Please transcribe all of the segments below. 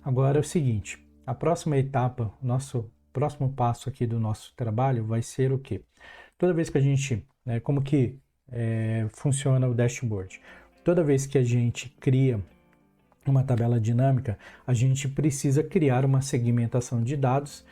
Agora é o seguinte, a próxima etapa, o nosso próximo passo aqui do nosso trabalho vai ser o quê? Toda vez que a gente, como que funciona o dashboard? Toda vez que a gente cria uma tabela dinâmica, a gente precisa criar uma segmentação de dados,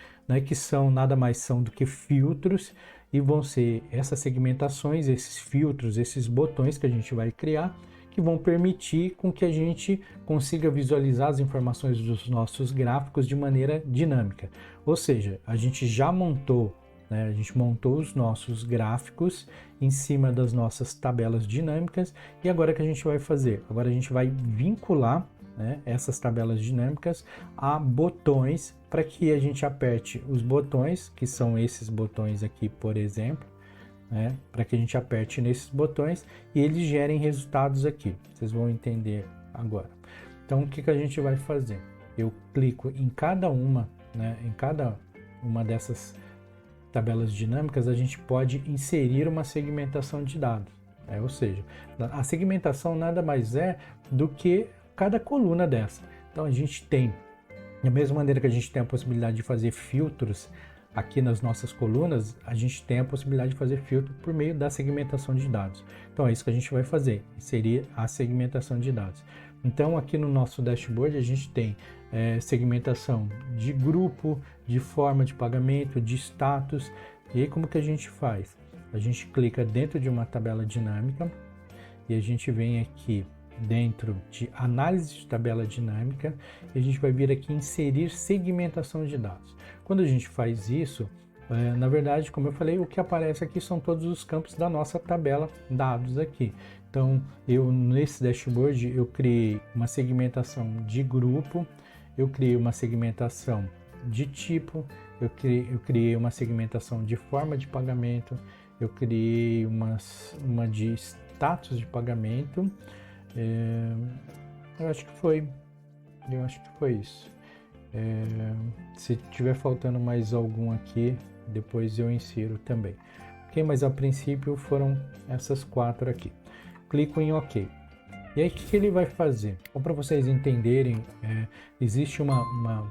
que são nada mais são do que filtros, e vão ser essas segmentações, esses filtros, esses botões que a gente vai criar, que vão permitir com que a gente consiga visualizar as informações dos nossos gráficos de maneira dinâmica. Ou seja, a gente já montou, a gente montou os nossos gráficos em cima das nossas tabelas dinâmicas, e agora o que a gente vai fazer? Agora a gente vai vincular essas tabelas dinâmicas a botões para que a gente aperte os botões, que são esses botões aqui, por exemplo, para que a gente aperte nesses botões e eles gerem resultados aqui. Vocês vão entender agora. Então, o que a gente vai fazer? Eu clico em cada uma, em cada uma dessas tabelas dinâmicas, a gente pode inserir uma segmentação de dados. Ou seja, a segmentação nada mais é do que cada coluna dessa. Então, a gente tem, da mesma maneira que a gente tem a possibilidade de fazer filtros aqui nas nossas colunas, a gente tem a possibilidade de fazer filtro por meio da segmentação de dados. Então é isso que a gente vai fazer, seria a segmentação de dados. Então aqui no nosso dashboard a gente tem segmentação de grupo, de forma de pagamento, de status. E aí como que a gente faz? A gente clica dentro de uma tabela dinâmica e a gente vem aqui dentro de análise de tabela dinâmica e a gente vai vir aqui inserir segmentação de dados. Quando a gente faz isso, na verdade, como eu falei, o que aparece aqui são todos os campos da nossa tabela dados aqui. Então, nesse dashboard, eu criei uma segmentação de grupo, eu criei uma segmentação de tipo, eu criei uma segmentação de forma de pagamento, eu criei uma de status de pagamento. Eu acho que foi isso. Se tiver faltando mais algum aqui, depois eu insiro também. Ok, mas a princípio foram essas 4 aqui. Clico em OK. E aí o que ele vai fazer? Então, para vocês entenderem, existe uma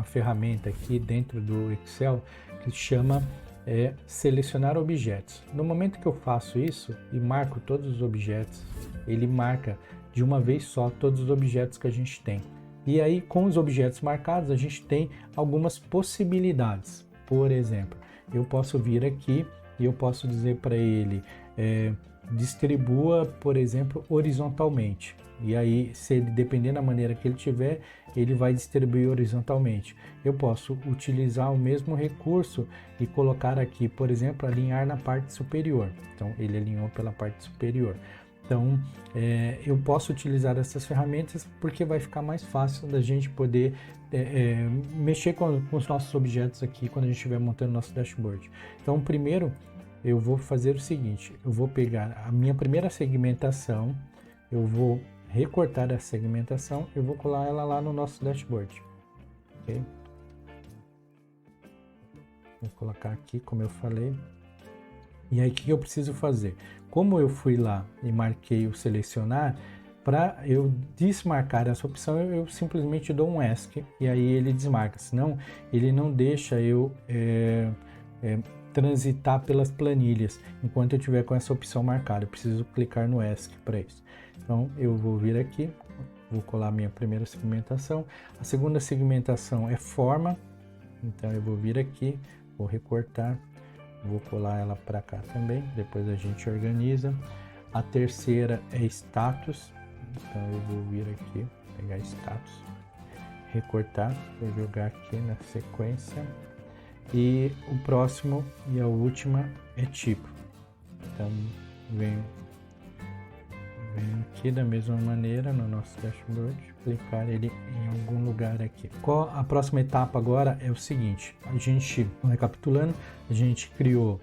ferramenta aqui dentro do Excel que chama selecionar objetos. No momento que eu faço isso e marco todos os objetos, ele marca de uma vez só todos os objetos que a gente tem. E aí, com os objetos marcados, a gente tem algumas possibilidades. Por exemplo, eu posso vir aqui e eu posso dizer para ele distribua, por exemplo, horizontalmente. E aí, se ele, dependendo da maneira que ele tiver, ele vai distribuir horizontalmente. Eu posso utilizar o mesmo recurso e colocar aqui, por exemplo, alinhar na parte superior. Então, ele alinhou pela parte superior. Então, eu posso utilizar essas ferramentas porque vai ficar mais fácil da gente poder mexer com os nossos objetos aqui quando a gente estiver montando nosso dashboard. Então, primeiro, eu vou fazer o seguinte, eu vou pegar a minha primeira segmentação, eu vou recortar a segmentação, eu vou colar ela lá no nosso dashboard. Okay? Vou colocar aqui, como eu falei. E aí, o que eu preciso fazer? Como eu fui lá e marquei o selecionar, para eu desmarcar essa opção, eu simplesmente dou um ESC e aí ele desmarca. Senão, ele não deixa eu transitar pelas planilhas enquanto eu tiver com essa opção marcada. Eu preciso clicar no ESC para isso. Então, eu vou vir aqui, vou colar minha primeira segmentação. A segunda segmentação é forma. Então, eu vou vir aqui, vou recortar. Vou colar ela para cá também, depois a gente organiza. A terceira é status, então eu vou vir aqui, pegar status, recortar, vou jogar aqui na sequência. E o próximo e a última é tipo. Então venho aqui da mesma maneira no nosso dashboard, clicar ele em algum lugar aqui. A próxima etapa agora é o seguinte, a gente, recapitulando, a gente criou,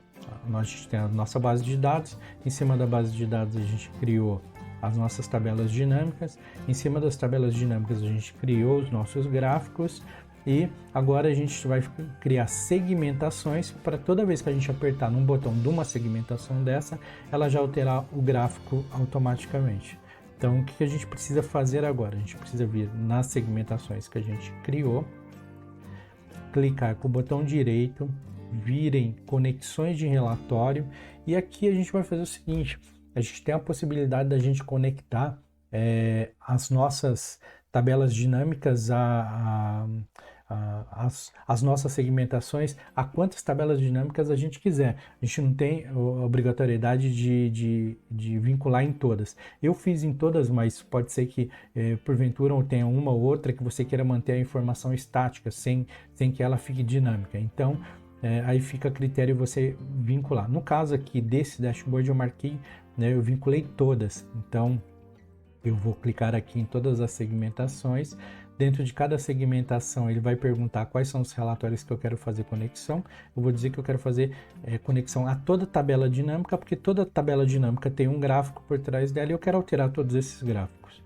nós tem a nossa base de dados, em cima da base de dados a gente criou as nossas tabelas dinâmicas, em cima das tabelas dinâmicas a gente criou os nossos gráficos, e agora a gente vai criar segmentações para toda vez que a gente apertar num botão de uma segmentação dessa, ela já alterar o gráfico automaticamente. Então, o que a gente precisa fazer agora? A gente precisa vir nas segmentações que a gente criou, clicar com o botão direito, vir em conexões de relatório, e aqui a gente vai fazer o seguinte: a gente tem a possibilidade da gente conectar as nossas tabelas dinâmicas as nossas segmentações a quantas tabelas dinâmicas a gente quiser. A gente não tem a obrigatoriedade de vincular em todas. Eu fiz em todas, mas pode ser que porventura tenha uma ou outra que você queira manter a informação estática, sem que ela fique dinâmica. Então, aí fica a critério você vincular. No caso aqui desse dashboard eu marquei, né, eu vinculei todas. Então, eu vou clicar aqui em todas as segmentações. Dentro de cada segmentação, ele vai perguntar quais são os relatórios que eu quero fazer conexão. Eu vou dizer que eu quero fazer conexão a toda tabela dinâmica, porque toda tabela dinâmica tem um gráfico por trás dela e eu quero alterar todos esses gráficos.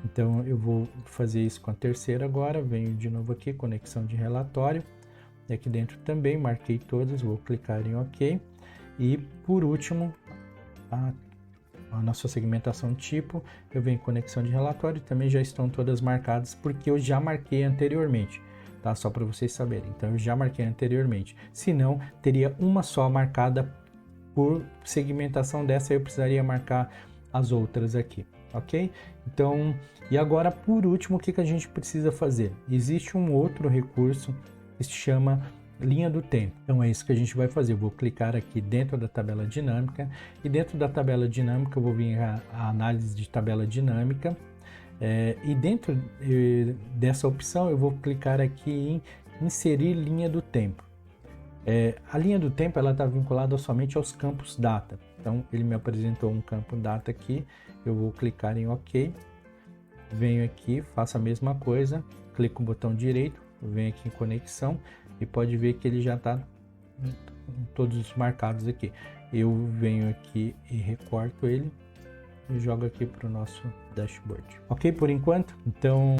Então, eu vou fazer isso com a terceira agora. Venho de novo aqui, conexão de relatório. E aqui dentro também, marquei todas, vou clicar em OK. E, por último, a nossa segmentação tipo, eu venho em conexão de relatório, também já estão todas marcadas porque eu já marquei anteriormente, tá? Só para vocês saberem. Então eu já marquei anteriormente. Se não, teria uma só marcada por segmentação dessa, eu precisaria marcar as outras aqui, ok? Então, e agora por último, o que a gente precisa fazer? Existe um outro recurso que se chama linha do tempo. Então é isso que a gente vai fazer. Eu vou clicar aqui dentro da tabela dinâmica e dentro da tabela dinâmica eu vou vir a análise de tabela dinâmica e dentro dessa opção eu vou clicar aqui em inserir linha do tempo. A linha do tempo ela está vinculada somente aos campos data. Então ele me apresentou um campo data aqui, eu vou clicar em OK, venho aqui, faço a mesma coisa, clico no botão direito, venho aqui em conexão e pode ver que ele já está todos marcados aqui. Eu venho aqui e recorto ele e jogo aqui para o nosso dashboard. Ok por enquanto? Então